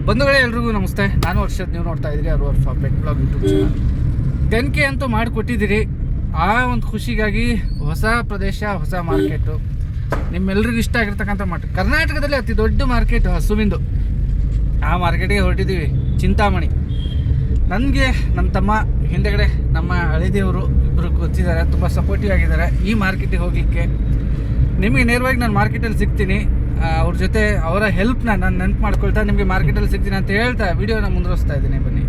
ಬಂಧುಗಳೇ ಎಲ್ರಿಗೂ ನಮಸ್ತೆ. ನಾನು ವರ್ಷದ ನೀವು ನೋಡ್ತಾ ಇದ್ದೀರಿ ಅರ್ವರ್ಫ pet blog YouTube channel. 10K ಅಂತೂ ಮಾಡಿಕೊಟ್ಟಿದ್ದೀರಿ. ಆ ಒಂದು ಖುಷಿಗಾಗಿ ಹೊಸ ಪ್ರದೇಶ, ಹೊಸ ಮಾರ್ಕೆಟು, ನಿಮ್ಮೆಲ್ರಿಗೂ ಇಷ್ಟ ಆಗಿರ್ತಕ್ಕಂಥ ಮಾರ್ಕೆಟ್, ಕರ್ನಾಟಕದಲ್ಲಿ ಅತಿ ದೊಡ್ಡ ಮಾರ್ಕೆಟ್ ಹಸುವಿಂದು. ಆ ಮಾರ್ಕೆಟಿಗೆ ಹೊರಟಿದ್ದೀವಿ, ಚಿಂತಾಮಣಿ. ನನಗೆ ನಮ್ಮ ತಮ್ಮ ಹಿಂದೆಗಡೆ ನಮ್ಮ ಹಳೆದೇವರು ಇಬ್ಬರು ಗೊತ್ತಿದ್ದಾರೆ, ತುಂಬ ಸಪೋರ್ಟಿವ್ ಆಗಿದ್ದಾರೆ ಈ ಮಾರ್ಕೆಟಿಗೆ ಹೋಗಲಿಕ್ಕೆ. ನಿಮಗೆ ನೇರವಾಗಿ ನಾನು ಮಾರ್ಕೆಟಲ್ಲಿ ಸಿಗ್ತೀನಿ, ಅವ್ರ ಜೊತೆ ಅವರ ಹೆಲ್ಪ್ನ ನಾನು ನೆನಪು ಮಾಡ್ಕೊಳ್ತಾ ನಿಮಗೆ ಮಾರ್ಕೆಟಲ್ಲಿ ಸಿಗ್ತೀನಿ ಅಂತ ಹೇಳ್ತಾ ವಿಡಿಯೋನ ಮುಂದುವರಿಸ್ತಾ ಇದ್ದೀನಿ. ಬನ್ನಿ.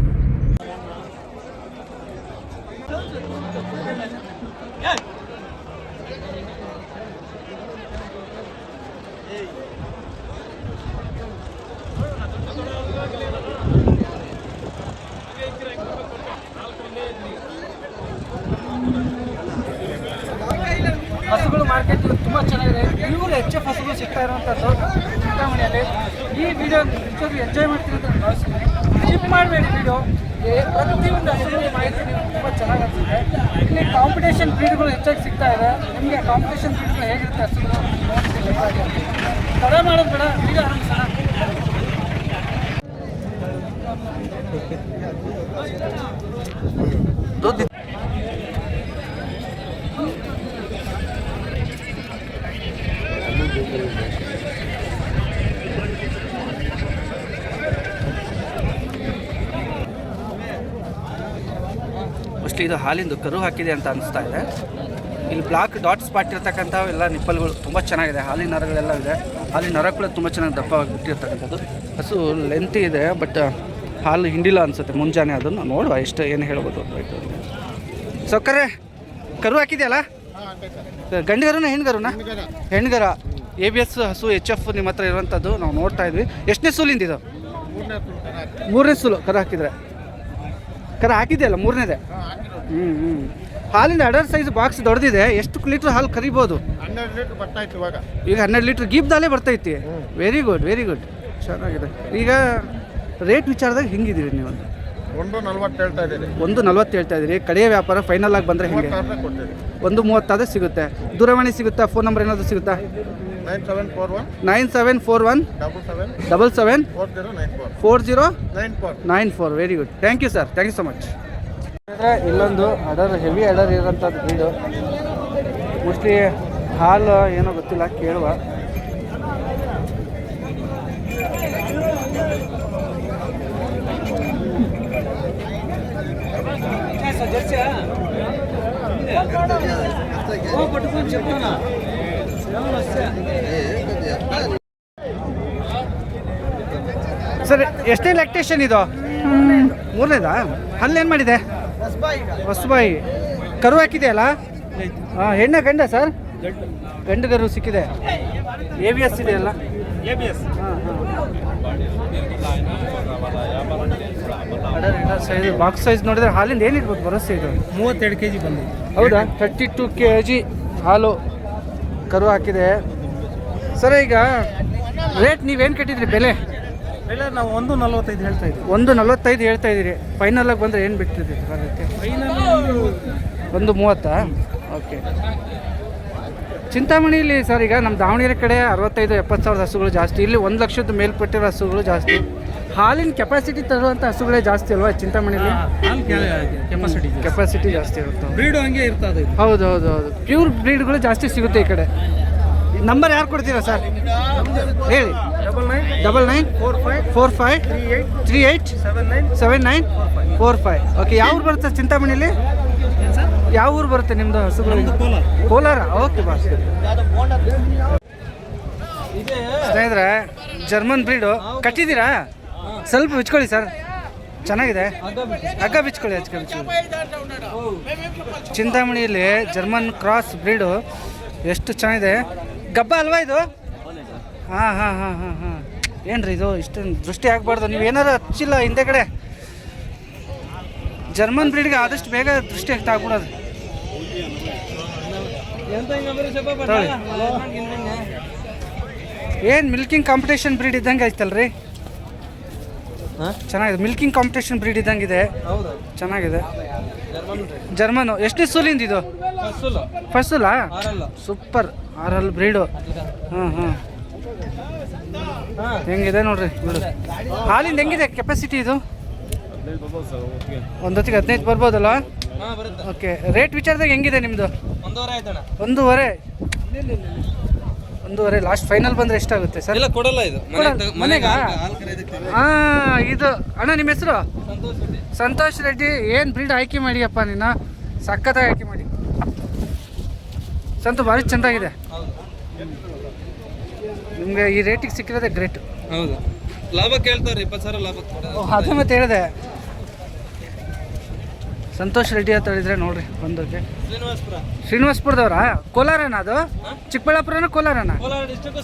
ಹಸುಗಳು ಮಾರ್ಕೆಟ್ ತುಂಬ ಚೆನ್ನಾಗಿದೆ. ಇವರು HF ಹಸುಗಳು ಸಿಗ್ತಾ ಇರುವಂಥದ್ದು ಚಿಂತಾಮಣಿಯಲ್ಲಿ. ಈ ವಿಡಿಯೋ ನಿಜವಾಗ್ಲೂ ಎಂಜಾಯ್ ಮಾಡ್ತೀನಿ ಅಂತ ನಾನು ಭಾವಿಸ್ತೀನಿ. ಸ್ಕಿಪ್ ಮಾಡಬೇಡಿ ವಿಡಿಯೋ. ಪ್ರತಿಯೊಂದು ಹಸುಗಳು ಮಾಹಿತಿ ನಿಮ್ಗೆ ತುಂಬ ಚೆನ್ನಾಗಿ ಅನಿಸುತ್ತೆ. ಇಲ್ಲಿ ಕಾಂಪಿಟೇಷನ್ ಬ್ರೀಡ್ಗಳು ಹೆಚ್ಚಾಗಿ ಸಿಗ್ತಾ ಇದೆ. ನಿಮಗೆ ಕಾಂಪಿಟೇಷನ್ ಬ್ರೀಡ್ಗಳು ಹೇಗಿರುತ್ತೆ ಹಸುಗಳು ತಡ ಮಾಡೋದು ಬೇಡ, ವಿಡಿಯೋ ಆರಂಭಿಸೋಣ. ಮೋಸ್ಟ್ಲಿ ಇದು ಹಾಲಿಂದು ಕರು ಹಾಕಿದೆ ಅಂತ ಅನಿಸ್ತಾ ಇದೆ. ಇಲ್ಲಿ ಬ್ಲಾಕ್ ಡಾಟ್ ಸ್ಪಾಟ್ ಇರ್ತಕ್ಕಂಥ ಎಲ್ಲ ನಿಪ್ಪಲ್ಗಳು ತುಂಬ ಚೆನ್ನಾಗಿದೆ. ಹಾಲಿನ ನರಗಳೆಲ್ಲ ಇದೆ. ಹಾಲಿನ ನರ ಕೂಡ ತುಂಬ ಚೆನ್ನಾಗಿ ದಪ್ಪವಾಗಿ ಬಿಟ್ಟಿರ್ತಕ್ಕಂಥದ್ದು. ಹಸು ಲೆಂತಿ ಇದೆ, ಬಟ್ ಹಾಲು ಹಿಂಡಿಲ್ಲ ಅನಿಸುತ್ತೆ ಮುಂಜಾನೆ. ಅದನ್ನು ನೋಡುವ ಎಷ್ಟು ಏನು ಹೇಳ್ಬೋದು. ಸೌಕರ್ಯ ಕರು ಹಾಕಿದೆಯಲ್ಲ, ಗಂಡುಗರುನ ಹೆಣ್ಗರುನ? ಹೆಣ್ಗರ. ABS ಹಸು HF ನಿಮ್ಮ ಹತ್ರ ಇರುವಂಥದ್ದು ನಾವು ನೋಡ್ತಾ ಇದ್ವಿ. ಎಷ್ಟನೇ ಸೂಲಿಂದ ಇದು? ಮೂರನೇ ಸೂಲು ಕರು ಹಾಕಿದರೆ. ಕರ ಹಾಕಿದೆಯಲ್ಲ ಮೂರನೇದೇ. ಹಾಲಿಂದ ಅಡರ್ ಸೈಜ್ ಬಾಕ್ಸ್ ದೊಡ್ಡದಿದೆ. ಎಷ್ಟು ಲೀಟ್ರ್ ಹಾಲು ಕರಿಬೋದು? 12 ಲೀಟ್ರ್ ಬರ್ತಾ ಇತ್ತು ಇವಾಗ. ಈಗ 12 ಲೀಟ್ರ್ ಗೀಬ್ದಾಲೇ ಬರ್ತೈತಿ. ವೆರಿ ಗುಡ್, ವೆರಿ ಗುಡ್, ಚೆನ್ನಾಗಿದೆ. ಈಗ ರೇಟ್ ವಿಚಾರದಾಗ ಹಿಂಗಿದ್ದೀರಿ ನೀವು? 1.40 ಹೇಳ್ತಾ ಇದ್ದೀರಿ. 1.40 ಹೇಳ್ತಾ ಇದ್ದೀರಿ. ಕಡೆಯ ವ್ಯಾಪಾರ ಫೈನಲ್ ಆಗಿ ಬಂದರೆ ಹೇಗೆ? 1.30 ಸಿಗುತ್ತೆ. ದೂರವಾಣಿ ಸಿಗುತ್ತಾ? ಫೋನ್ ನಂಬರ್ ಏನಾದರೂ ಸಿಗುತ್ತಾ? 9741 77 4094. Very good, thank you sir, thank you so much. ಇಲ್ಲೊಂದು ಅಡರ್, ಹೆವಿ ಅಡರ್ ಇರೋಂಥದ್ದು ಬ್ರೀಡು. ಮೋಸ್ಟ್ಲಿ ಹಾಲು ಏನೋ ಗೊತ್ತಿಲ್ಲ, ಕೇಳುವ. ಸರ್ ಎಷ್ಟೇ ಲ್ಯಾಕ್ಟೇಷನ್ ಇದು? ಮೂರನೇದಾ? ಹಲ್ಲೇನು ಮಾಡಿದೆ? ಹೊಸಬಾಯಿ. ಕರು ಹಾಕಿದೆಯಲ್ಲ? ಹಾಂ. ಹೆಣ್ಣ ಗಂಡ ಸರ್? ಗಂಡು ಕರು ಸಿಕ್ಕಿದೆ. ABS ಇದೆಯಲ್ಲ? ಹಾಂ ಹಾಂ. ಸೈಜ್ ಬಾಕ್ಸ್ ಸೈಜ್ ನೋಡಿದ್ರೆ ಹಾಲಿಂದ ಏನಿರ್ಬೋದು ಭರವಸೆ? ಇದು 32 kg ಬಂದಿದೆ. ಹೌದಾ? 32 kg ಹಾಲು ಕರು ಹಾಕಿದೆ. ಸರ್ ಈಗ ರೇಟ್ ನೀವೇನು ಕಟ್ಟಿದ್ರಿ ಬೆಲೆ? ನಾವು 1.45 ಹೇಳ್ತಾ ಇದ್ದೀವಿ. 1.45 ಹೇಳ್ತಾ ಇದ್ದೀರಿ. ಫೈನಲಾಗಿ ಬಂದರೆ ಏನು ಬಿಡ್ತಿದ್ದೀರಿ? ಫೈನಲ್ 1.30. ಓಕೆ. ಚಿಂತಾಮಣಿಯಲ್ಲಿ ಸರ್ ಈಗ ನಮ್ಮ ದಾವಣಗೆರೆ ಕಡೆ 65-70 ಸಾವಿರದ ಹಸುಗಳು ಜಾಸ್ತಿ. ಇಲ್ಲಿ 1 ಲಕ್ಷದ ಮೇಲ್ಪಟ್ಟಿರೋ ಹಸುಗಳು ಜಾಸ್ತಿ. ಹಾಲಿನ ಕೆಪಾಸಿಟಿ ತರುವಂಥ ಹಸುಗಳೇ ಜಾಸ್ತಿ ಅಲ್ವಾ ಚಿಂತಾಮಣಿಯಲ್ಲಿ? ಕೆಪಾಸಿಟಿ ಜಾಸ್ತಿ ಇರುತ್ತೆ. ಬ್ರೀಡು ಹಂಗೆ ಇರ್ತದೆ. ಹೌದು ಹೌದು ಹೌದು. ಪ್ಯೂರ್ ಬ್ರೀಡ್ಗಳು ಜಾಸ್ತಿ ಸಿಗುತ್ತೆ ಈ ಕಡೆ. ನಂಬರ್ ಯಾರು ಕೊಡ್ತೀರಾ ಸರ್? ಹೇಳಿ. 9945387945. ಓಕೆ. ಯಾವ ಊರು ಬರುತ್ತೆ ಚಿಂತಾಮಣಿಯಲ್ಲಿ? ಯಾವ ಊರು ಬರುತ್ತೆ ನಿಮ್ಮದು ಹಸುಗಳು? ಕೋಲಾರ. ಓಕೆ ಬಾ. ಸ್ನೇಹಿತರೆ, ಜರ್ಮನ್ ಬ್ರೀಡು ಕಟ್ಟಿದ್ದೀರಾ? ಸ್ವಲ್ಪ ಬಿಚ್ಕೊಳ್ಳಿ ಸರ್, ಚೆನ್ನಾಗಿದೆ. ಹಗ್ಗ ಬಿಚ್ಕೊಳ್ಳಿ, ಚಿಂತಾಮಣಿಯಲ್ಲಿ ಜರ್ಮನ್ ಕ್ರಾಸ್ ಬ್ರೀಡು ಎಷ್ಟು ಚೆನ್ನಾಗಿದೆ. ಗಬ್ಬ ಅಲ್ವಾ ಇದು? ಹಾಂ ಹಾಂ ಹಾಂ ಹಾಂ ಹಾಂ. ಏನ್ರಿ ಇದು ಇಷ್ಟೊಂದು ದೃಷ್ಟಿ ಆಗಬಾರ್ದು? ನೀವು ಏನಾರು ಹಚ್ಚಿಲ್ಲ ಹಿಂದೆ ಕಡೆ? ಜರ್ಮನ್ ಬ್ರೀಡ್ಗೆ ಆದಷ್ಟು ಬೇಗ ದೃಷ್ಟಿ ಆಗ್ಬಿಡೋದು. ಏನು ಮಿಲ್ಕಿಂಗ್ ಕಾಂಪಿಟೇಷನ್ ಬ್ರೀಡ್ ಇದ್ದಂಗೆ ಐತಲ್ರಿ? ಚೆನ್ನಾಗಿದೆ. ಮಿಲ್ಕಿಂಗ್ ಕಾಂಪಿಟೇಷನ್ ಬ್ರೀಡ್ ಇದ್ದಂಗಿದೆ. ಚೆನ್ನಾಗಿದೆ. ಜರ್ಮನು. ಎಷ್ಟನೇ ಸೂಲಿಂದ ಇದು? ಫಸ್ಟ್ ಸೂಲಾ? ಸೂಪರ್. RL breed. ಹಾಂ ಹಾಂ. ಹೆಂಗಿದೆ ನೋಡ್ರಿ ಬಿಡು. ಹಾಲಿಂದ ಹೆಂಗಿದೆ ಕೆಪಾಸಿಟಿ ಇದು? ಒಂದೊತ್ತಿಗೆ 15 ಬರ್ಬೋದಲ್ಲ? ಓಕೆ. ರೇಟ್ ವಿಚಾರದಾಗ ಹೆಂಗಿದೆ ನಿಮ್ಮದು? 1.5 ಲಾಸ್ಟ್ ಫೈನಲ್ ಬಂದರೆ ಎಷ್ಟಾಗುತ್ತೆ ಸರ್? ಇಲ್ಲ ಕೊಡಲ್ಲ ಇದು ಮನೆಗೆ. ಹಾಂ, ಇದು ಅಣ್ಣ ನಿಮ್ಮ ಹೆಸರು? ಸಂತೋಷ್ ರೆಡ್ಡಿ. ಏನು ಬ್ರೀಡ್ ಆಯ್ಕೆ ಮಾಡಿಯಪ್ಪ ನೀನು, ಸಖತ್ತಾಗಿ ಆಯ್ಕೆ ಮಾಡಿ. ಸಂತು ಭಾರಿ ಚೆಂದಾಗಿದೆ. ನಿಮಗೆ ಈ ರೇಟಿಗೆ ಸಿಕ್ಕಿರೋದೆ ಗ್ರೇಟ್. ಹೌದು, ಲಾಭ ಕೇಳ್ತಾರೆ 20,000 ಲಾಭ. ಅದೇ ಮತ್ತೆ ಹೇಳಿದೆ. ಸಂತೋಷ್ ರೆಡ್ಡಿ ಅಂತ ಹೇಳಿದ್ರೆ ನೋಡ್ರಿ ಬಂದೋಕೆ. ಶ್ರೀನಿವಾಸಪುರದವ್ರಾ? ಕೋಲಾರನ ಅದು? ಚಿಕ್ಕಬಳ್ಳಾಪುರನ ಕೋಲಾರನ?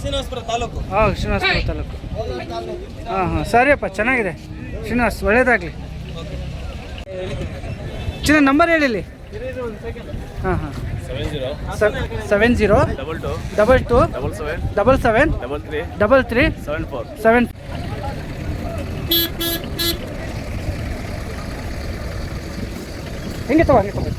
ಶ್ರೀನಿವಾಸಪುರ ತಾಲೂಕು. ಹಾಂ, ಶ್ರೀನಿವಾಸಪುರ ತಾಲೂಕು. ಹಾಂ, ಸರಿಯಪ್ಪ, ಚೆನ್ನಾಗಿದೆ ಶ್ರೀನಿವಾಸ್, ಒಳ್ಳೇದಾಗಲಿ. ಚಿನ್ನ ನಂಬರ್ ಹೇಳಿಲಿ. ಹಾಂ 70 22 77 33 7. ಹಿಂಗೆ ತಗೋ, ಹಂಗೆ ತಗೋ.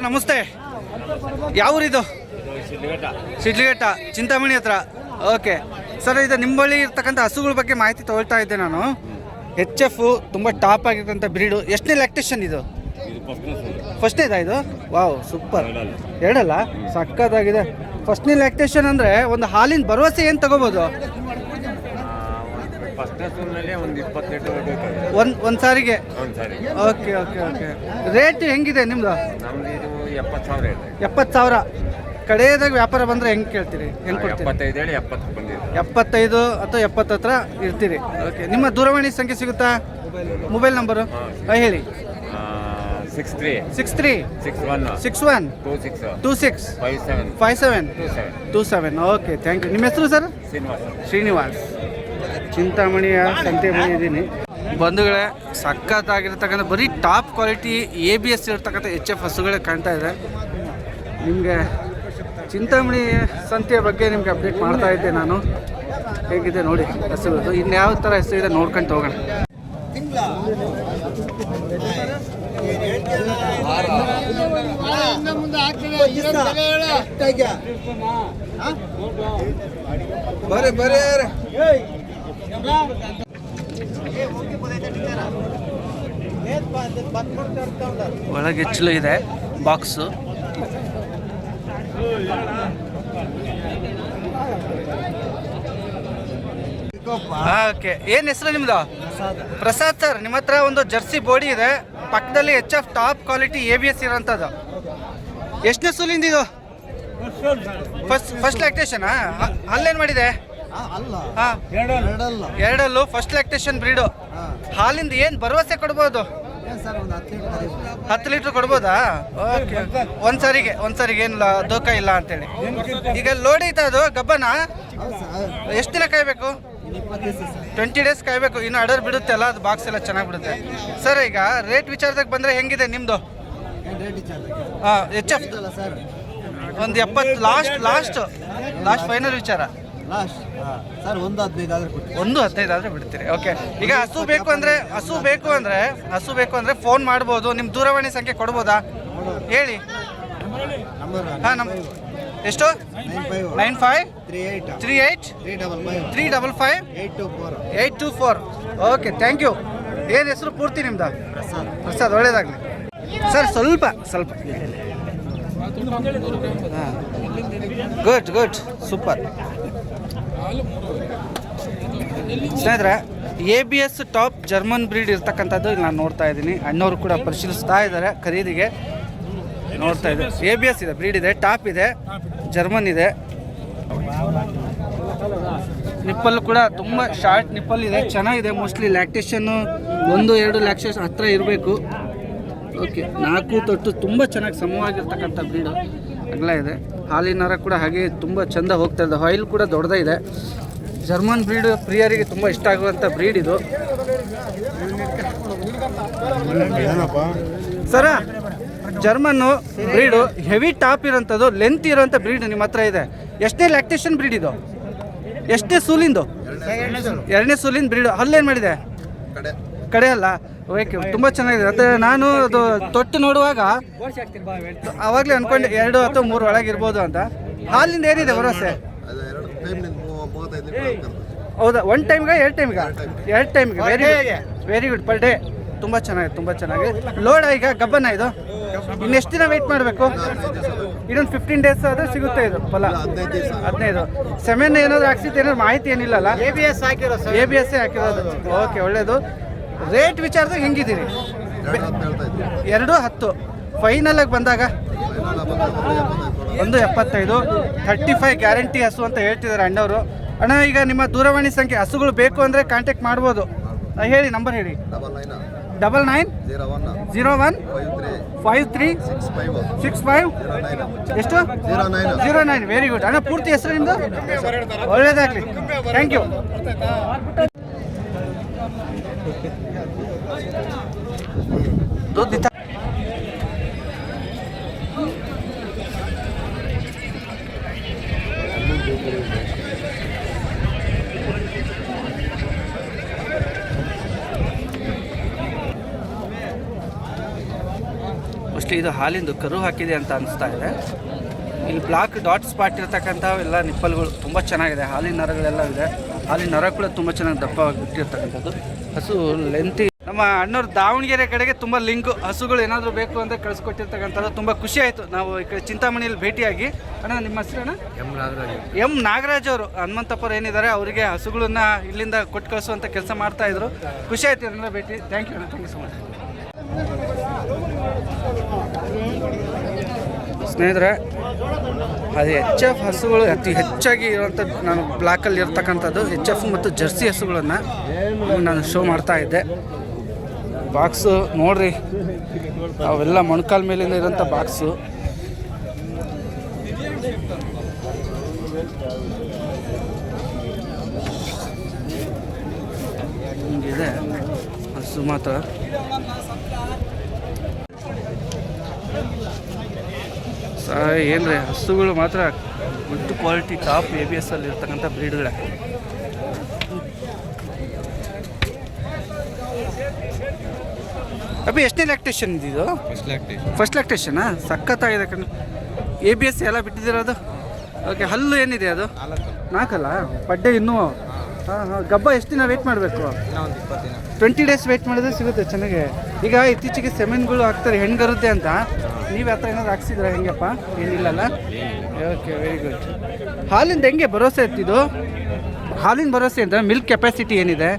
ನಮಸ್ತೆ. ಯಾವ ಊರಿದು? ಶಿಡ್ಲಘಟ್ಟ, ಚಿಂತಾಮಣಿ ಹತ್ರ. ಓಕೆ ಸರ್, ಇದು ನಿಮ್ಮ ಬಳಿ ಇರ್ತಕ್ಕಂಥ ಹಸುಗಳ ಬಗ್ಗೆ ಮಾಹಿತಿ ತೊಗೊಳ್ತಾ ಇದ್ದೆ ನಾನು. HF ತುಂಬ ಟಾಪ್ ಆಗಿರ್ತಂಥ ಬ್ರೀಡು. ಎಷ್ಟನೇ ಲ್ಯಾಕ್ಟೇಷನ್ ಇದು? ಫಸ್ಟ್ನೇದಾ ಇದು? Wow, super. ಎರಡಲ್ಲ, ಸಕ್ಕತ್ತಾಗಿದೆ. ಫಸ್ಟ್ನೇ ಲ್ಯಾಕ್ಟೇಷನ್ ಅಂದರೆ ಒಂದು ಹಾಲಿನ ಭರವಸೆ ಏನು ತಗೋಬೋದು? ಒಂದು ಸಾರಿಗೆ. Okay okay okay. ರೇಟ್ ಹೆಂಗಿದೆ ನಿಮ್ಮದು? 70,000. ಕಡೆಯದಾಗ ವ್ಯಾಪಾರ ಬಂದರೆ ಹೆಂಗೆ ಕೇಳ್ತೀರಿ, ಹೆಂಗೆ ಕೊಡ್ತೀರಿ? 75 ಅಥವಾ 70 ಹತ್ರ ಇರ್ತೀರಿ. ಓಕೆ. ನಿಮ್ಮ ದೂರವಾಣಿ ಸಂಖ್ಯೆ ಸಿಗುತ್ತಾ? ಮೊಬೈಲ್ ನಂಬರು ಹೇಳಿ. 63 61 26 57 27. Okay, thank you. ನಿಮ್ಮ ಹೆಸರು ಸರ್? ಶ್ರೀನಿವಾಸ್. ಚಿಂತಾಮಣಿಯ ಸಂತೆ ಮನೆ ಇದ್ದೀನಿ. ಬಂಧುಗಳೇ, ಸಖತ್ತಾಗಿರ್ತಕ್ಕಂಥ ಬರೀ ಟಾಪ್ ಕ್ವಾಲಿಟಿ ABS ಇರ್ತಕ್ಕಂಥ HF ಹಸುಗಳೇ ಕಾಣ್ತಾ ಇದೆ ನಿಮಗೆ. ಚಿಂತಾಮಣಿ ಸಂತೆಯ ಬಗ್ಗೆ ನಿಮಗೆ ಅಪ್ಡೇಟ್ ಮಾಡ್ತಾ ಇದ್ದೆ ನಾನು. ಹೇಗಿದೆ ನೋಡಿ ಹಸುಗಳು, ಇನ್ಯಾವ ಥರ ಹೆಸರು ಇದೆ ನೋಡ್ಕೊಂಡು ಹೋಗೋಣ. ಒಳಗೆ ಹೆಚ್ಚಲು ಇದೆ ಬಾಕ್ಸು. ಓಕೆ. ಏನು ಹೆಸರು ನಿಮ್ಮದು? ಪ್ರಸಾದ್ ಸರ್. ನಿಮ್ಮ ಹತ್ರ ಒಂದು ಜರ್ಸಿ ಬೋಡಿ ಇದೆ, ಪಕ್ಕದಲ್ಲಿ HF ಟಾಪ್ ಕ್ವಾಲಿಟಿ ABS ಇರೋಂಥದ್ದು. ಎಷ್ಟನೇ ಸೂಲಿಂದ ಇದು? ಫಸ್ಟ್ ಲ್ಯಾಕ್ಟೇಷನಾ? ಅಲ್ಲೇನು ಮಾಡಿದೆ? ಹಾಂ, ಎರಡಲ್ಲೂ ಫಸ್ಟ್ ಲ್ಯಾಕ್ಟೇಷನ್ ಬ್ರೀಡು. ಹಾಲಿಂದ ಏನು ಭರವಸೆ ಕೊಡ್ಬೋದು? 10 ಲೀಟ್ರ್ ಕೊಡ್ಬೋದಾ? ಓಕೆ. ಒಂದ್ಸರಿಗೆ ಏನಿಲ್ಲ, ದೋಖ ಇಲ್ಲ ಅಂತೇಳಿ. ಈಗ ಲೋಡ್ ಐತೆ ಅದು ಗಬ್ಬನ? ಎಷ್ಟು ದಿನ ಕಾಯಬೇಕು? 20 ಡೇಸ್ ಕಾಯಬೇಕು. ಇನ್ನು ಆರ್ಡರ್ ಬಿಡುತ್ತೆ ಅಲ್ಲ, ಅದು ಬಾಕ್ಸ್ ಎಲ್ಲ ಚೆನ್ನಾಗಿ ಬಿಡುತ್ತೆ. ಸರ್, ಈಗ ರೇಟ್ ವಿಚಾರದಾಗ ಬಂದರೆ ಹೆಂಗಿದೆ ನಿಮ್ಮದು? ಹಾಂ, HF ಒಂದು 70. ಲಾಸ್ಟ್ ಫೈನಲ್ ವಿಚಾರ. ಒಂದು 15 ಆದರೆ ಬಿಡ್ತೀರಿ. ಓಕೆ. ಈಗ ಹಸು ಬೇಕು ಅಂದರೆ ಫೋನ್ ಮಾಡ್ಬೋದು. ನಿಮ್ಮ ದೂರವಾಣಿ ಸಂಖ್ಯೆ ಕೊಡ್ಬೋದಾ ಹೇಳಿ? ಹಾಂ, ನಮ್ಮ ಎಷ್ಟು? 9538 355 824. Okay, thank you. ಏನು ಹೆಸರು ಪೂರ್ತಿ ನಿಮ್ದು? ಪ್ರಸಾದ್. ಒಳ್ಳೇದಾಗಲಿ ಸರ್. ಸ್ವಲ್ಪ ಹಾಂ, ಗುಡ್, ಸೂಪರ್. ಸ್ನೇಹಿತರೆ, ABS ಟಾಪ್ ಜರ್ಮನ್ ಬ್ರೀಡ್ ಇರ್ತಕ್ಕಂಥದ್ದು ಇಲ್ಲಿ ನಾನು ನೋಡ್ತಾ ಇದ್ದೀನಿ. ಅಣ್ಣವರು ಕೂಡ ಪರಿಶೀಲಿಸ್ತಾ ಇದ್ದಾರೆ ಖರೀದಿಗೆ. ನೋಡ್ತಾ ಇದ್ದಾರೆ, ABS ಇದೆ, ಬ್ರೀಡ್ ಇದೆ, ಟಾಪ್ ಇದೆ, ಜರ್ಮನ್ ಇದೆ. ನಿಪ್ಪಲ್ ಕೂಡ ತುಂಬ ಶಾರ್ಟ್ ನಿಪ್ಪಲ್ ಇದೆ, ಚೆನ್ನಾಗಿದೆ. ಮೋಸ್ಟ್ಲಿ ಲ್ಯಾಕ್ಟೇಷನ್ನು 1-2 ಲ್ಯಾಕ್ಟೇಷನ್ ಹತ್ರ ಇರಬೇಕು. ಓಕೆ. 4 ತೊಟ್ಟು ತುಂಬ ಚೆನ್ನಾಗಿ ಸಮವಾಗಿರ್ತಕ್ಕಂಥ ಬ್ರೀಡು. ಅಗಲ ಇದೆ. ಹಾಲಿನ ನರ ಕೂಡ ಹಾಗೆ ತುಂಬ ಚೆಂದ ಹೋಗ್ತಾ ಇದೆ. ಆಯಿಲ್ ಕೂಡ ದೊಡ್ಡದೇ ಇದೆ. ಜರ್ಮನ್ ಬ್ರೀಡ್ ಪ್ರಿಯರಿಗೆ ತುಂಬ ಇಷ್ಟ ಆಗುವಂಥ ಬ್ರೀಡ್ ಇದು. ಸರ ಜರ್ಮನ್ನು ಬ್ರೀಡು ಹೆವಿ ಟಾಪ್ ಇರೋಂಥದ್ದು, ಲೆಂತ್ ಇರೋಂಥ ಬ್ರೀಡ್ ನಿಮ್ಮ ಹತ್ರ ಇದೆ. ಎಷ್ಟನೇ ಲ್ಯಾಕ್ಟೇಷನ್ ಬ್ರೀಡ್ ಇದು? ಎಷ್ಟೇ ಸೂಲಿಂದು? ಎರಡನೇ ಸೂಲಿನ ಬ್ರೀಡು. ಹಲ್ಲೇನು ಮಾಡಿದೆ? ಕಡೆ ಅಲ್ಲ. ಓಕೆ, ತುಂಬ ಚೆನ್ನಾಗಿದೆ. ಮತ್ತು ನಾನು ಅದು ತೊಟ್ಟು ನೋಡುವಾಗ ಆವಾಗಲೇ ಅಂದ್ಕೊಂಡೆ 2 ಅಥವಾ 3 ಒಳಗಿರ್ಬೋದು ಅಂತ. ಹಾಲಿಂದ ಏನಿದೆ ಭರವಸೆ? ಹೌದಾ, 1 ಟೈಮ್ಗೆ 2 ಟೈಮ್ಗೆ? 2 ಟೈಮ್ಗೆ. Very good. ಪರ್ ಡೇ ತುಂಬ ಚೆನ್ನಾಗಿದೆ, ತುಂಬ ಚೆನ್ನಾಗಿದೆ. ಲೋಡ ಈಗ ಗಬ್ಬನ ಇದು ಇನ್ನೆಷ್ಟು ದಿನ ವೆಯ್ಟ್ ಮಾಡಬೇಕು? ಇನ್ನೊಂದು 15 ಡೇಸ್ ಆದರೆ ಸಿಗುತ್ತೆ ಇದು ಫಲ. 15 ಸೆಮೆನ್ ಏನಾದರೂ ಹಾಕ್ಸಿತ್ತು, ಏನಾದ್ರು ಮಾಹಿತಿ ಏನಿಲ್ಲಲ್ಲ? ABS ಹಾಕಿರೋದು. ಓಕೆ, ಒಳ್ಳೆಯದು. ರೇಟ್ ವಿಚಾರದಾಗ ಹೆಂಗಿದ್ದೀರಿ? 2.10 ಫೈನಲ್ ಆಗಿ ಬಂದಾಗ 1.75 35 ಗ್ಯಾರಂಟಿ ಹಸು ಅಂತ ಹೇಳ್ತಿದ್ದಾರೆ ಅಣ್ಣವರು. ಅಣ್ಣ, ಈಗ ನಿಮ್ಮ ದೂರವಾಣಿ ಸಂಖ್ಯೆ, ಹಸುಗಳು ಬೇಕು ಅಂದರೆ ಕಾಂಟ್ಯಾಕ್ಟ್ ಮಾಡ್ಬೋದು. ಹೇಳಿ, ನಂಬರ್ ಹೇಳಿ. 99915365 ಎಷ್ಟು? 09. ವೆರಿ ಗುಡ್ ಅಣ್ಣ. ಪೂರ್ತಿ ಹೆಸರು ನಿಮ್ಮದು? ಒಳ್ಳೇದಾಗಲಿ, ಥ್ಯಾಂಕ್ ಯು. दूध ಮೋಸ್ಟ್ಲಿ ಇದು ಹಾಲಿಂದು ಕರು ಹಾಕಿದೆ ಅಂತ ಅನಿಸ್ತಾ ಇದೆ. ಇಲ್ಲಿ ಬ್ಲಾಕ್ ಡಾಟ್ ಸ್ಪಾಟ್ ಇರ್ತಕ್ಕಂಥವೆಲ್ಲ ನಿಪ್ಪಲ್ಗಳು ತುಂಬ ಚೆನ್ನಾಗಿದೆ. ಹಾಲಿನ ನರಗಳೆಲ್ಲ ಇದೆ. ಹಾಲಿನ ನರ ಕೂಡ ತುಂಬ ಚೆನ್ನಾಗಿ ದಪ್ಪವಾಗಿ ಬಿಟ್ಟಿರ್ತಕ್ಕಂಥದ್ದು. ಹಸು ಲೆಂತಿ. ನಮ್ಮ ಅಣ್ಣವ್ರು ದಾವಣಗೆರೆ ಕಡೆಗೆ ತುಂಬ ಲಿಂಕು ಹಸುಗಳು ಏನಾದರೂ ಬೇಕು ಅಂತ ಕಳಿಸ್ಕೊಟ್ಟಿರ್ತಕ್ಕಂಥದ್ದು. ತುಂಬ ಖುಷಿ ಆಯಿತು ನಾವು ಈ ಕಡೆ ಚಿಂತಾಮಣಿಯಲ್ಲಿ ಭೇಟಿಯಾಗಿ. ಅಣ್ಣ, ನಿಮ್ಮ ಹೆಸರು ಅಣ್ಣ? ಎಂ ನಾಗರಾಜ್ ಅವರು, ಹನುಮಂತಪ್ಪರು ಏನಿದ್ದಾರೆ ಅವರಿಗೆ ಹಸುಗಳನ್ನ ಇಲ್ಲಿಂದ ಕೊಟ್ಟು ಕಳಿಸುವಂಥ ಕೆಲಸ ಮಾಡ್ತಾಯಿದ್ರು. ಖುಷಿ ಆಯಿತು ಇದನ್ನೆಲ್ಲ ಭೇಟಿ. ಥ್ಯಾಂಕ್ ಯು ಅಣ್ಣ, ಥ್ಯಾಂಕ್ ಯು ಸೊ ಮಚ್. ಸ್ನೇಹಿತರೆ, ಅದು HF ಹಸುಗಳು ಅತಿ ಹೆಚ್ಚಾಗಿ ಇರುವಂಥ, ನಾನು ಬ್ಲಾಕಲ್ಲಿ ಇರ್ತಕ್ಕಂಥದ್ದು HF ಮತ್ತು ಜರ್ಸಿ ಹಸುಗಳನ್ನು ನಾನು ಶೋ ಮಾಡ್ತಾ ಇದ್ದೆ. ಬಾಕ್ಸು ನೋಡ್ರಿ, ಅವೆಲ್ಲ ಮೊಣಕಾಲ ಮೇಲಿಂದ ಇರೋಂಥ ಬಾಕ್ಸು. ಹಿಂಗಿದೆ ಹಸು ಮಾತ್ರ. ಏನ್ರಿ ಹಸುಗಳು ಮಾತ್ರ ಗುಡ್ ಕ್ವಾಲಿಟಿ ಟಾಪ್ ABS ಅಲ್ಲಿ ಇರ್ತಕ್ಕಂಥ ಬ್ರೀಡ್ಗಳೇ. ಅಬ್ಬಿ ಎಷ್ಟನೇ ಲ್ಯಾಕ್ಟೇಷನ್ ಇದ್ದಿದ್ದು? ಫಸ್ಟ್ ಲ್ಯಾಕ್ಟೇಷನಾ? ಸಖತ್ತಾಗಿದೆ ಕಣ್ಣು. ABS ಎಲ್ಲ ಬಿಟ್ಟಿದ್ದೀರೋದು. ಓಕೆ, ಹಲ್ಲು ಏನಿದೆ ಅದು? 4 ಪಡ್ಡೆ ಇನ್ನೂ. ಹಾಂ, ಗಬ್ಬ ಎಷ್ಟು ದಿನ ವೆಯ್ಟ್ ಮಾಡಬೇಕು? 20 ಡೇಸ್ ವೆಯ್ಟ್ ಮಾಡಿದ್ರೆ ಸಿಗುತ್ತೆ ಚೆನ್ನಾಗಿ. ಈಗ ಇತ್ತೀಚೆಗೆ ಸೆಮೆನ್ಗಳು ಹಾಕ್ತಾರೆ ಹೆಣ್ಗರುತ್ತೆ ಅಂತ. ನೀವು ಆ ಥರ ಏನಾದ್ರು ಹಾಕ್ಸಿದ್ರೆ ಹೆಂಗಪ್ಪ? ಏನಿಲ್ಲಲ್ಲ. Okay, very good. ಹಾಲಿಂದ ಹೆಂಗೆ ಭರವಸೆ ಇತ್ತಿದ್ದು? ಹಾಲಿನ ಭರವಸೆ ಅಂತ ಮಿಲ್ಕ್ ಕೆಪಾಸಿಟಿ ಏನಿದೆ?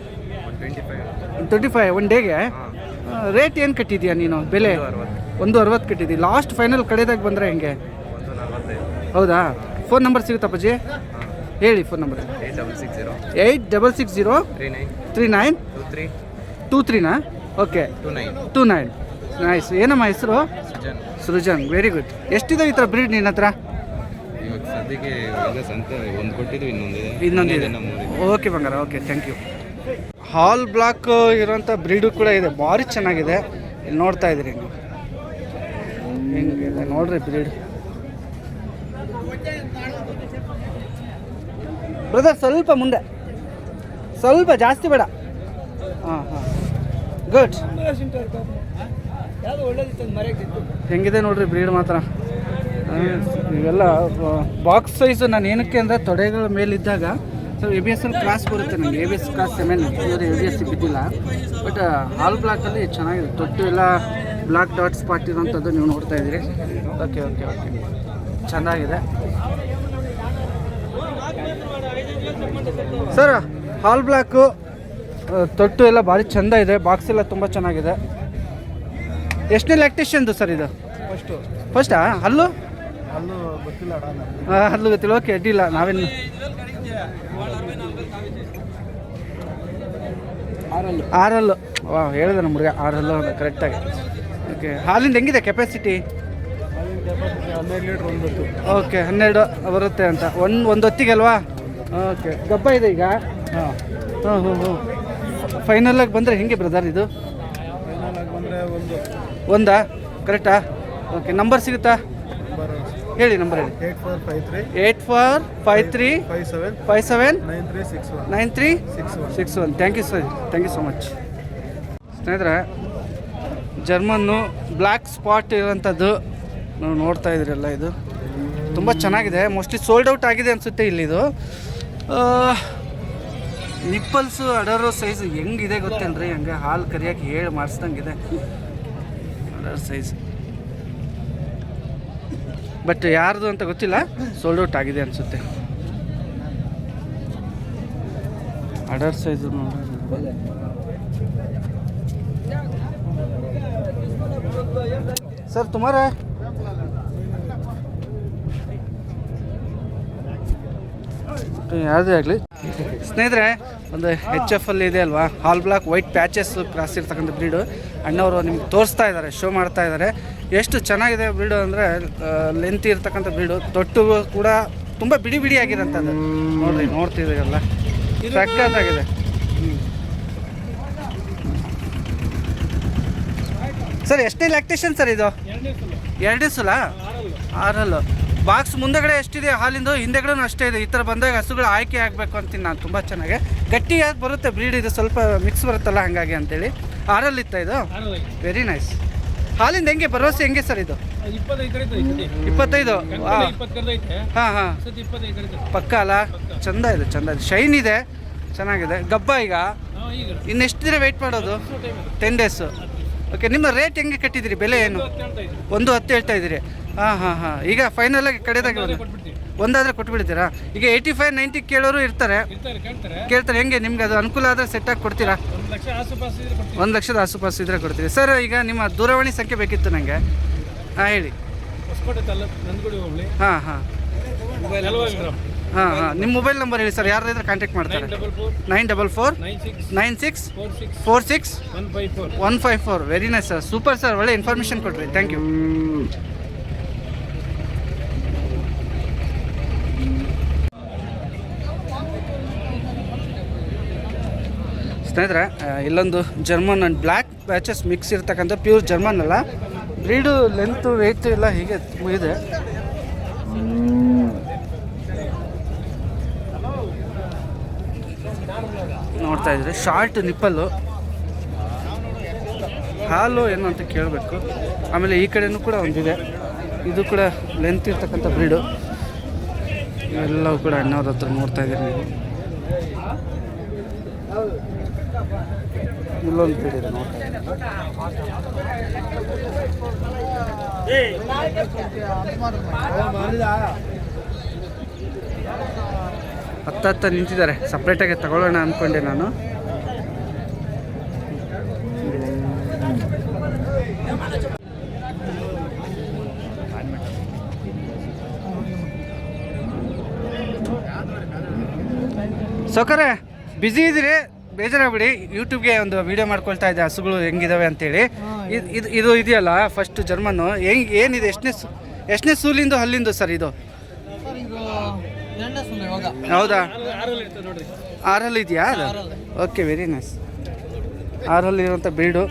25 1 ಡೇಗೆ. ರೇಟ್ ಏನು ಕಟ್ಟಿದ್ಯಾ ನೀನು? ಬೆಲೆ 1.60 ಕಟ್ಟಿದ್ದೀವಿ. ಲಾಸ್ಟ್ ಫೈನಲ್ ಕಡೆದಾಗ ಬಂದರೆ ಹೆಂಗೆ? ಹೌದಾ? ಫೋನ್ ನಂಬರ್ ಸಿಗುತ್ತಪ್ಪಾಜಿ? ಹೇಳಿ ಫೋನ್ ನಂಬರ್. 8660393923. ಓಕೆ, 29. ನೈಸ್. ಏನಮ್ಮ ಹೆಸರು? ಸೃಜನ್. Very good. ಎಷ್ಟಿದೆ ಈ ಥರ ಬ್ರೀಡ್ ನಿನ್ನ ಹತ್ರ? ಇನ್ನೊಂದಿದೆ. ಓಕೆ ಬಂಗಾರ, ಓಕೆ, ಥ್ಯಾಂಕ್ ಯು. ಹಾಲ್ ಬ್ಲಾಕ್ ಇರೋಂಥ ಬ್ರೀಡು ಕೂಡ ಇದೆ, ಭಾರಿ ಚೆನ್ನಾಗಿದೆ. ಇಲ್ಲಿ ನೋಡ್ತಾ ಇದ್ದೀರಿ ನೀವು ಹೆಂಗಿದೆ ನೋಡ್ರಿ ಬ್ರೀಡ್. ಬ್ರದರ್ ಸ್ವಲ್ಪ ಮುಂದೆ, ಸ್ವಲ್ಪ ಜಾಸ್ತಿ ಬೇಡ. ಹಾಂ, ಗುಡ್. ಹೆಂಗಿದೆ ನೋಡ್ರಿ ಬ್ರೀಡ್ ಮಾತ್ರ. ಇವೆಲ್ಲ ಬಾಕ್ಸ್ ಸೈಜು. ನಾನು ಏನಕ್ಕೆ ಅಂದರೆ ತೊಡೆಗಳ ಮೇಲಿದ್ದಾಗ ಸೊ ABS ಕ್ಲಾಸ್ ಬರುತ್ತೆ ನನಗೆ. ABS ಕ್ಲಾಸ್ 7 ಇವರು ABS ಬಿದ್ದಿಲ್ಲ. ಬಟ್ ಹಾಲ್ ಬ್ಲಾಕಲ್ಲಿ ಚೆನ್ನಾಗಿದೆ. ತೊಟ್ಟು ಎಲ್ಲ ಬ್ಲಾಕ್ ಡಾಟ್ ಸ್ಪಾಟ್ ಇರೋಂಥದ್ದು ನೀವು ನೋಡ್ತಾ ಇದ್ದೀರಿ. ಓಕೆ, ಚೆನ್ನಾಗಿದೆ ಸರ್. ಹಾಲ್ ಬ್ಲಾಕು ತೊಟ್ಟು ಎಲ್ಲ ಭಾರಿ ಚೆಂದ ಇದೆ. ಬಾಕ್ಸ್ ಎಲ್ಲ ತುಂಬ ಚೆನ್ನಾಗಿದೆ. ಎಷ್ಟನೇ ಲ್ಯಾಕ್ಟೇಷನ್ದು ಸರ್ ಇದು? ಫಸ್ಟಾ? ಹಲ್ಲು ಗೊತ್ತಿಲ್ಲ. ಓಕೆ, ಅಡ್ಡಿಲ್ಲ. ನಾವೇನು 6 ವಾ ಹೇಳಿದೆ ನಮ್ಮ ಹುಡುಗ 6 ಕರೆಕ್ಟಾಗಿ. ಓಕೆ, ಹಾಲಿಂದ ಹೆಂಗಿದೆ ಕೆಪಾಸಿಟಿ? 12 ಲೀಟ್ರ್ ಒಂದು. ಓಕೆ 12 ಬರುತ್ತೆ ಅಂತ ಒಂದು ಹೊತ್ತಿಗೆ ಅಲ್ವಾ? ಓಕೆ ಗಬ್ಬ ಇದೆ ಈಗ. ಹಾಂ ಹಾಂ ಹ್ಞೂ ಹ್ಞೂ ಫೈನಲಾಗಿ ಬಂದರೆ ಹೆಂಗೆ ಬ್ರದರ್ ಇದು? ಬಂದರೆ ಒಂದಾ ಕರೆಕ್ಟಾ? ಓಕೆ ನಂಬರ್ ಸಿಗುತ್ತಾ? ಹೇಳಿ ನಂಬರ್ ಹೇಳಿ. 8453 57 9361. Thank you sir, thank you so much. ಸ್ನೇಹಿತರೆ, ಜರ್ಮನ್ನು ಬ್ಲ್ಯಾಕ್ ಸ್ಪಾಟ್ ಇರೋಂಥದ್ದು ನಾವು ನೋಡ್ತಾ ಇದ್ದೀರಲ್ಲ, ಇದು ತುಂಬ ಚೆನ್ನಾಗಿದೆ. ಮೋಸ್ಟ್ಲಿ ಸೋಲ್ಡ್ ಔಟ್ ಆಗಿದೆ ಅನಿಸುತ್ತೆ ಇಲ್ಲಿದು. ನಿಪ್ಪಲ್ಸು ಅಡರೋ ಸೈಜ್ ಹೆಂಗಿದೆ ಗೊತ್ತೇನ್ರಿ? ಹಂಗೆ ಹಾಲು ಕರಿಯೋಕೆ ಹೇಳಿ ಮಾಡಿಸ್ದಂಗಿದೆ ಅಡರ್ ಸೈಜ್. ಬಟ್ ಯಾರ್ದು ಅಂತ ಗೊತ್ತಿಲ್ಲ, ಸೋಲ್ಡ್ ಔಟ್ ಆಗಿದೆ ಅನಿಸುತ್ತೆ. ಅಡರ್ ಸೈಜು ನೋಡಿ. ಸರ್ ತುಮಾರ ಯಾವುದೇ ಆಗಲಿ ಸ್ನೇಹಿತರೆ, ಒಂದು HF ಅಲ್ಲಿ ಇದೆ ಅಲ್ವಾ, ಹಾಲ್ ಬ್ಲಾಕ್ ವೈಟ್ ಪ್ಯಾಚಸ್ ಕ್ರಾಸ್ ಇರ್ತಕ್ಕಂಥ ಬ್ರೀಡು. ಅಣ್ಣವರು ನಿಮ್ಗೆ ತೋರಿಸ್ತಾ ಇದ್ದಾರೆ, ಶೋ ಮಾಡ್ತಾ ಇದ್ದಾರೆ. ಎಷ್ಟು ಚೆನ್ನಾಗಿದೆ ಬ್ರೀಡು ಅಂದರೆ, ಲೆಂತ್ ಇರ್ತಕ್ಕಂಥ ಬ್ರೀಡು. ತೊಟ್ಟು ಕೂಡ ತುಂಬ ಬಿಡಿ ಬಿಡಿ ಆಗಿರೋಂಥದ್ದು ನೋಡ್ರಿ, ನೋಡ್ತಿದ್ದೀರಲ್ಲ, ಸಕ್ಕತ್ತಾಗಿದೆ. ಸರ್ ಎಷ್ಟೇ ಲ್ಯಾಕ್ಟೇಷನ್ ಸರ್ ಇದು? 2 ಸಲ 6 ಬಾಕ್ಸ್ ಮುಂದೆಗಡೆ ಎಷ್ಟಿದೆ ಹಾಲಿಂದು, ಹಿಂದೆಗಡೆ ಅಷ್ಟೇ ಇದೆ. ಈ ಥರ ಬಂದಾಗ ಹಸುಗಳು ಆಯ್ಕೆ ಆಗಬೇಕು ಅಂತೀನಿ ನಾನು. ತುಂಬ ಚೆನ್ನಾಗಿ ಗಟ್ಟಿಯಾಗಿ ಬರುತ್ತೆ ಬ್ರೀಡ್ ಇದು, ಸ್ವಲ್ಪ ಮಿಕ್ಸ್ ಬರುತ್ತಲ್ಲ ಹಾಗಾಗಿ ಅಂತೇಳಿ. 6 ಇತ್ತ ಇದು? Very nice. ಹಾಲಿಂದ ಹೆಂಗೆ ಭರವಸೆ ಹೆಂಗೆ ಸರ್ ಇದು? 25. ಹಾಂ ಹಾಂ ಪಕ್ಕ ಅಲ್ಲ? ಚಂದ ಇದೆ, ಚಂದ ಇದೆ, ಶೈನ್ ಇದೆ, ಚೆನ್ನಾಗಿದೆ. ಗಬ್ಬ ಈಗ ಇನ್ನೆಷ್ಟು ದಿನ ವೆಯ್ಟ್ ಮಾಡೋದು? 10 ಡೇಸು. ಓಕೆ, ನಿಮ್ಮ ರೇಟ್ ಹೆಂಗೆ ಕಟ್ಟಿದ್ದೀರಿ? ಬೆಲೆ ಏನು? 1.10 ಹೇಳ್ತಾ ಇದ್ದೀರಿ? ಹಾಂ ಹಾಂ ಹಾಂ. ಈಗ ಫೈನಲಾಗಿ ಕಡೆದಾಗಿ ಒಂದಾದರೆ ಕೊಟ್ಬಿಡ್ತೀರಾ? ಈಗ 85-90 ಕೇಳೋರು ಇರ್ತಾರೆ, ಕೇಳ್ತಾರೆ. ಹೆಂಗೆ ನಿಮ್ಗೆ ಅದು ಅನುಕೂಲ ಆದರೆ ಸೆಟ್ಟಾಗಿ ಕೊಡ್ತೀರಾ? 1 ಲಕ್ಷದ ಆಸುಪಾಸು ಇದ್ರೆ ಕೊಡ್ತೀರಿ. ಸರ್ ಈಗ ನಿಮ್ಮ ದೂರವಾಣಿ ಸಂಖ್ಯೆ ಬೇಕಿತ್ತು ನನಗೆ. ಹಾಂ ಹೇಳಿ. ಹಾಂ ಹಾಂ ಹಾಂ ಹಾಂ ನಿಮ್ಮ ಮೊಬೈಲ್ ನಂಬರ್ ಹೇಳಿ ಸರ್, ಯಾರಾದ್ರೂ ಕಾಂಟ್ಯಾಕ್ಟ್ ಮಾಡ್ತಾರೆ. 944 96 46 154. Very nice sir, super sir, ಒಳ್ಳೆ ಇನ್ಫಾರ್ಮೇಷನ್ ಕೊಟ್ರಿ, ಥ್ಯಾಂಕ್ ಯು. ಸ್ನೇಹಿತರೆ, ಇಲ್ಲೊಂದು German and black patches mix ಇರ್ತಕ್ಕಂಥ ಪ್ಯೂರ್ ಜರ್ಮನ್ ಅಲ್ಲ, ಬ್ರೀಡು ಲೆಂತು ವೆಯ್ತು ಎಲ್ಲ ಹೀಗೆ ತುಂಬ ಇದೆ. ನೋಡ್ತಾ ಇದ್ರೆ ಶಾರ್ಟ್ ನಿಪ್ಪಲ್ಲು, ಹಾಲು ಏನು ಅಂತ ಕೇಳಬೇಕು. ಆಮೇಲೆ ಈ ಕಡೆನೂ ಕೂಡ ಒಂದಿದೆ, ಇದು ಕೂಡ ಲೆಂತ್ ಇರ್ತಕ್ಕಂಥ ಬ್ರೀಡು. ಎಲ್ಲವೂ ಕೂಡ ಅಣ್ಣವ್ರ ಹತ್ರ ನೋಡ್ತಾ ಇದ್ದೀರಿ ನೀವು. ಇಲ್ಲೊಂದು ಬ್ರೀಡ್ ಇದೆ ನೋಡ್ತಾ ಇದ್ದೀರಿ. ಹತ್ತ ನಿಂತಿದ್ದಾರೆ, ಸಪ್ರೇಟಾಗಿ ತಗೊಳ್ಳೋಣ ಅಂದ್ಕೊಂಡೆ ನಾನು. ಸೌಕರ್ಯ ಬ್ಯುಸಿ ಇದ್ದೀರಿ, ಬೇಜಾರಾಗ್ಬಿಡಿ. ಯೂಟ್ಯೂಬ್ಗೆ ಒಂದು ವಿಡಿಯೋ ಮಾಡ್ಕೊಳ್ತಾ ಇದ್ದೆ ಹಸುಗಳು ಹೆಂಗಿದಾವೆ ಅಂತೇಳಿ. ಇದು ಇದೆಯಲ್ಲ ಫಸ್ಟ್ ಜರ್ಮನ್ನು, ಏನಿದೆ? ಎಷ್ಟನೇ ಸೂಲಿಂದು ಹಲ್ಲಿಂದು ಸರ್ ಇದು? ಹೌದಾ? 6 ಇದೆಯಾ ಅದು? Okay, very nice. 6 ಇರುವಂಥ ಬ್ರೀಡು,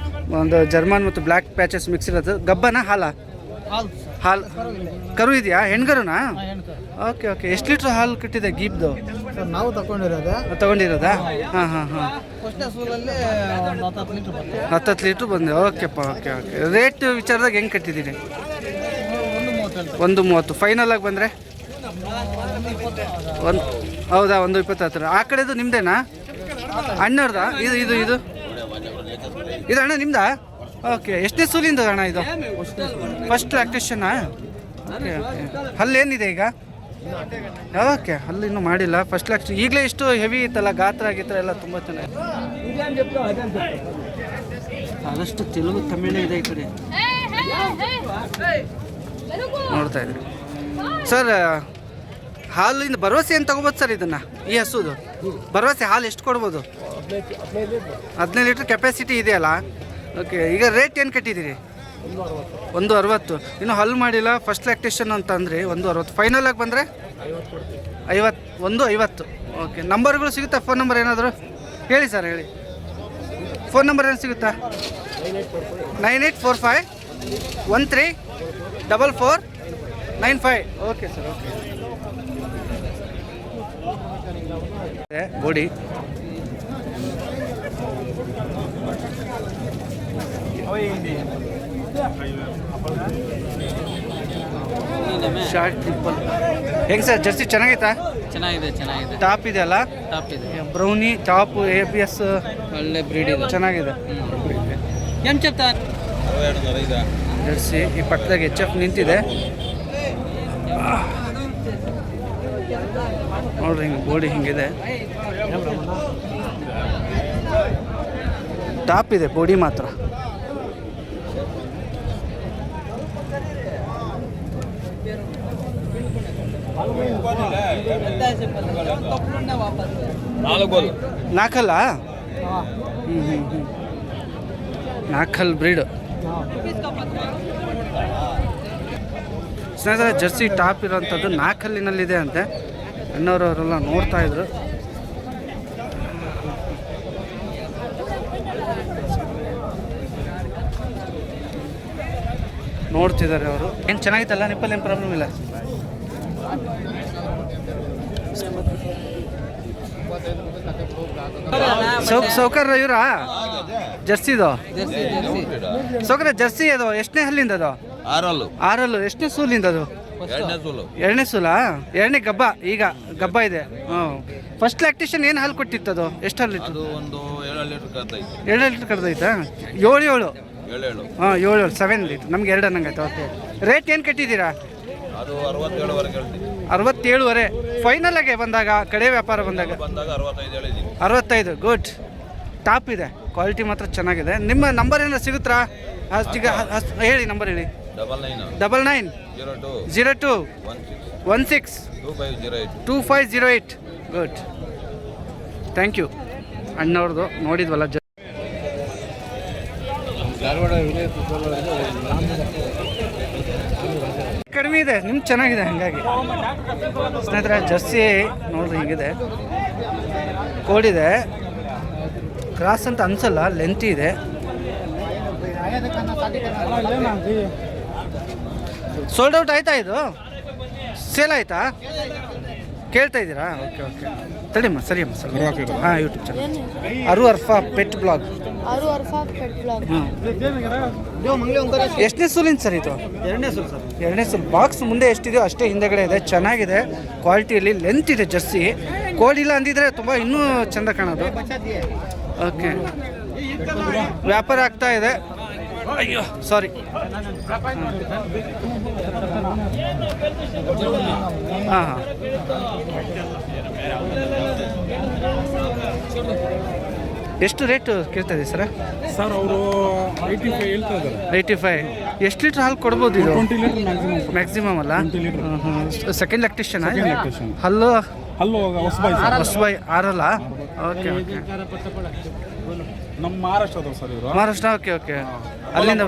ಒಂದು ಜರ್ಮನ್ ಮತ್ತು ಬ್ಲ್ಯಾಕ್ ಪ್ಯಾಚಸ್ ಮಿಕ್ಸ್ ಇರೋದು. ಗಬ್ಬನ ಹಾಲು ಕರು ಇದೆಯಾ? ಹೆಣ್ಗರುನಾ? Okay okay. ಎಷ್ಟು ಲೀಟ್ರ್ ಹಾಲು ಕಟ್ಟಿದೆ ಗೀಬ್ದು? ನಾವು ತಗೊಂಡಿರೋದಾ? ಹಾಂ ಹಾಂ ಹಾಂ 10 ಲೀಟ್ರ್ ಬಂದೆ. ಓಕೆಪ್ಪ, ಓಕೆ ಓಕೆ. ರೇಟ್ ವಿಚಾರದಾಗ ಹೆಂಗೆ ಕಟ್ಟಿದ್ದೀರಿ? 1.30. ಫೈನಲ್ ಆಗಿ ಬಂದರೆ ಹೌದಾ? 1.20 ಹತ್ರ. ಆ ಕಡೆದು ನಿಮ್ಮದೇನಾ? ಅಣ್ಣವ್ರದಾ? ಇದು ಅಣ್ಣ ನಿಮ್ದಾ? ಓಕೆ. ಎಷ್ಟನೇ ಸೂಲಿಂದ ಅಣ್ಣ ಇದು? ಫಸ್ಟ್ ಲ್ಯಾಕ್ಟೇಷನಾ? Okay okay. ಹಲ್ಲೇನಿದೆ ಈಗ? ಓಕೆ, ಹಲ್ಲು ಇನ್ನೂ ಮಾಡಿಲ್ಲ. First lactation. ಈಗಲೇ ಇಷ್ಟು ಹೆವಿ ಇತ್ತಲ್ಲ, ಗಾತ್ರ ಗೀತ್ರ ಎಲ್ಲ ತುಂಬ ಚೆನ್ನಾಗಿ. ಆದಷ್ಟು ತೆಲುಗು ತಮಿಳೇ ಇದೆ ಈ ಕಡೆ, ನೋಡ್ತಾ ಇದ್ರಿ ಸರ್. ಹಾಲಿಂದ ಭರವಸೆ ಏನು ತಗೋಬೋದು ಸರ್ ಇದನ್ನು? ಈ ಹಸುದು ಭರವಸೆ ಹಾಲು ಎಷ್ಟು ಕೊಡ್ಬೋದು? 15 ಲೀಟ್ರ್ ಕೆಪಾಸಿಟಿ ಇದೆಯಲ್ಲ? ಓಕೆ. ಈಗ ರೇಟ್ ಏನು ಕಟ್ಟಿದ್ದೀರಿ? 160. ಇನ್ನು ಹಲ್ ಮಾಡಿಲ್ಲ, ಫಸ್ಟ್ ಲ್ಯಾಕ್ಟೇಷನ್ ಅಂತ ಅಂದ್ರಿ. 160 ಫೈನಲ್ ಆಗಿ ಬಂದರೆ 50. ಓಕೆ. ನಂಬರ್ಗಳು ಸಿಗುತ್ತಾ? ಫೋನ್ ನಂಬರ್ ಏನಾದರೂ ಹೇಳಿ ಸರ್, ಹೇಳಿ. ಫೋನ್ ನಂಬರ್ ಏನು ಸಿಗುತ್ತಾ? 9845134495. Okay sir, okay. Body short triple. ಹೆಂಗೆ ಸರ್ ಜರ್ಸಿ ಚೆನ್ನಾಗೈತಾ? ಚೆನ್ನಾಗಿದೆ. ಟಾಪ್ ಇದೆ ಅಲ್ಲ? ಟಾಪ್ ಇದೆ. ಬ್ರೌನಿ ಟಾಪ್ ABS ಒಳ್ಳೆ ಬ್ರೀಡ್ ಇದೆ. ಚೆನ್ನಾಗಿದೆ ಏನು ಚೆಪ್ತಾ ಜರ್ಸಿ. ಈ ಪಕ್ಕದಾಗ HF ನಿಂತಿದೆ ನೋಡ್ರಿ. ಹಿಂಗೆ ಬೋಡಿ ಹಿಂಗಿದೆ, ಟಾಪ್ ಇದೆ ಬೋಡಿ ಮಾತ್ರ. ನಾಲ್ಕಲ್ಲ? ನಾಲ್ಕಲ್ ಬ್ರೀಡ್ ಸ್ನೇಹಿತರೆ. ಜರ್ಸಿ ಟಾಪ್ ಇರೋಂಥದ್ದು ನಾಲ್ಕಲ್ಲಿನಲ್ಲಿದೆ ಅಂತೆ. ಅಣ್ಣವರವರೆಲ್ಲ ನೋಡ್ತಾ ಇದ್ರು. ನೋಡ್ತಿದ್ದಾರೆ ಅವರು. ಏನು ಚೆನ್ನಾಗಿತ್ತಲ್ಲ ನಿಪ್ಪಲ್ಲಿ? ಏನು ಪ್ರಾಬ್ಲಮ್ ಇಲ್ಲ. ಸೌಕರ್ಯ ಇವರಾ ಜರ್ಸಿದು? ಸೌಕರ್ಯ ಜರ್ಸಿ ಅದು ಎಷ್ಟನೇ ಹಲ್ಲಿಂದ? ಅದು ಆರಲ್ಲು. ಎಷ್ಟನೇ ಸೂಲಿಂದ ಅದು? ಎರಡನೇ ಸೂಲಾ? ಎರಡನೇ ಗಬ್ಬ. ಈಗ ಗಬ್ಬ ಇದೆ. ಫಸ್ಟ್ ಲ್ಯಾಕ್ಟೇಷನ್ ಏನು ಹಾಲು ಕೊಟ್ಟಿತ್ತು ಅದು? ಎಷ್ಟು ಹಾಲು ಇತ್ತು? 7 ಲೀಟ್ರ್ ಕಡ್ದೈತಾ? 7 ಹಾಂ 7 7 ಲೀಟ್ರ್. ನಮ್ಗೆ 2 ಅನ್ನಂಗಾಯ್ತು. ಓಕೆ. ರೇಟ್ ಏನು ಕಟ್ಟಿದ್ದೀರಾ? 67ವರೆ. ಫೈನಲ್ ಆಗಿ ಬಂದಾಗ ಕಡೆ ವ್ಯಾಪಾರ ಬಂದಾಗ 65. ಗುಡ್. ಟಾಪ್ ಇದೆ, ಕ್ವಾಲಿಟಿ ಮಾತ್ರ ಚೆನ್ನಾಗಿದೆ. ನಿಮ್ಮ ನಂಬರ್ ಏನಾರು ಸಿಗುತ್ತಾ? ಹೇಳಿ ನಂಬರ್ ಹೇಳಿ. 9902162508. Good, thank you. ಅಣ್ಣವ್ರದ್ದು ನೋಡಿದ್ವಲ್ಲ ಕಡಿಮೆ ಇದೆ, ನಿಮ್ಗೆ ಚೆನ್ನಾಗಿದೆ. ಹಾಗಾಗಿ ಸ್ನೇಹಿತರೆ ಜರ್ಸಿ ನೋಡ್ರಿ ಹೀಗಿದೆ. ಕೋಡಿದೆ, ಕ್ರಾಸ್ ಅಂತ ಅನ್ಸಲ್ಲ, ಲೆಂತಿ ಇದೆ. ಸೋಲ್ಡ್ ಔಟ್ ಆಯ್ತಾ? ಇದು ಸೇಲ್ ಆಯ್ತಾ? ಕೇಳ್ತಾ ಇದ್ದೀರಾ? Okay okay, ತಡಿಯಮ್ಮ. ಸರಿಯಮ್ಮ, ಸರಿ. ಹಾಂ, YouTube channel ಅರು Arfa pet blog. ಎಷ್ಟನೇ ಸೂಲಿಂದ ಸರ್ ಇದು? ಎರಡನೇ ಸೂಲ್. ಬಾಕ್ಸ್ ಮುಂದೆ ಎಷ್ಟಿದೆಯೋ ಅಷ್ಟೇ ಹಿಂದೆಗಡೆ ಇದೆ. ಚೆನ್ನಾಗಿದೆ, ಕ್ವಾಲಿಟಿಯಲ್ಲಿ ಲೆಂತ್ ಇದೆ. ಜರ್ಸಿ ಕೋಡಿಲ್ಲ ಅಂದಿದ್ರೆ ತುಂಬ ಇನ್ನೂ ಚೆಂದ ಕಾಣೋದು. ಓಕೆ, ವ್ಯಾಪಾರ ಆಗ್ತಾ ಇದೆ. ಅಯ್ಯೋ ಸಾರಿ. ಹಾಂ ಹಾಂ, ಎಷ್ಟು ರೇಟು ಕೇಳ್ತಾ ಇದೆ ಸರ್? ಸರ್ ಅವರು 85 ಹೇಳ್ತಾ ಇದ್ದಾರೆ. 85. ಎಷ್ಟು ಲೀಟ್ರ್ ಹಾಲು ಕೊಡ್ಬೋದು ಇದು? 20 ಲೀಟ್ರ್ ಮ್ಯಾಕ್ಸಿಮಮ್ ಅಲ್ಲ? 20 ಲೀಟ್ರ್. Second lactation. lactation. ಹಲ್ಲು ಹೊಸಬಾಯಿ ಆರಲ್ಲ? Okay okay. ನಮ್ಮ ಮಹಾರಾಷ್ಟ್ರದವ್ರು ಸರ್ ಇವರು. ಮಹಾರಾಷ್ಟ್ರ. Okay okay. ಅಲ್ಲಿಂದ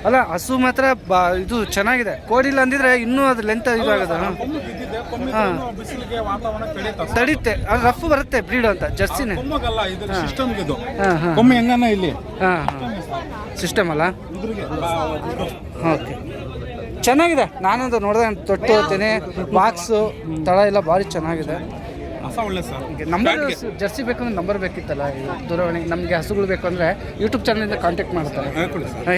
ಅಲ್ಲ, ಹಸು ಮಾತ್ರ ಇದು ಚೆನ್ನಾಗಿದೆ. ಕೋಡಿಲ್ಲ ಅಂದಿದ್ರೆ ಇನ್ನೂ ಅದು ಲೆಂತ್ ಇದಾಗದ. ಹಾಂ, ತಡೀತೆ. ಅದು ರಫ್ ಬರುತ್ತೆ ಬ್ರೀಡ್ ಅಂತ. ಜರ್ಸಿನೇ. ಹಾಂ ಹಾಂ ಇಲ್ಲಿ. ಹಾಂ ಹಾಂ, ಸಿಸ್ಟಮ್ ಅಲ್ಲ? ಓಕೆ, ಚೆನ್ನಾಗಿದೆ. ನಾನೊಂದು ನೋಡಿದೆ, ತೊಟ್ಟು ಹೋಗ್ತೀನಿ. ಬಾಕ್ಸು ತಳ ಎಲ್ಲ ಭಾರಿ ಚೆನ್ನಾಗಿದೆ. ನಂಬರ್ ಜರ್ಸಿ ಬೇಕಂದ್ರೆ ನಂಬರ್ ಬೇಕಿತ್ತಲ್ಲ, ದೂರವಾಣಿ. ನಮಗೆ ಹಸುಗಳು ಬೇಕು ಅಂದರೆ ಯೂಟ್ಯೂಬ್ ಚಾನಲಿಂದ ಕಾಂಟ್ಯಾಕ್ಟ್ ಮಾಡ್ತಾರೆ.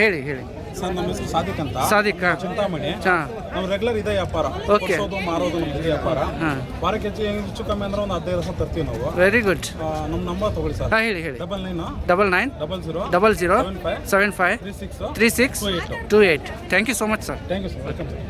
ಹೇಳಿ ಹೇಳಿ. ಸರ್, ನಮ್ಮ ಹೆಸರು ಸಾದಿಕ್ ಅಂತ. ಸಾದಿಕ್, ಚಿಂತಾಮಣಿ. ಹಾಂ, ನಾವು ರೆಗ್ಯುಲರ್ ಇದೆ ವ್ಯಾಪಾರ. ಓಕೆ. ಮಾರೋದು ನಮ್ದು ಇದೆ ವ್ಯಾಪಾರ. ಹಾಂ, ವಾರಕ್ಕೆ ಹೆಚ್ಚು ಕಮ್ಮಿ ಅಂದ್ರೆ ಒಂದು 15 ವರ್ಷ ತರ್ತೀವಿ ನಾವು. Very good. ನಮ್ಮ ನಂಬರ್ ತಗೊಳ್ಳಿ ಸರ್. ಹಾಂ, ಹೇಳಿ ಹೇಳಿ. 99 0075 3628. Thank you so much sir. Thank you sir. Welcome sir.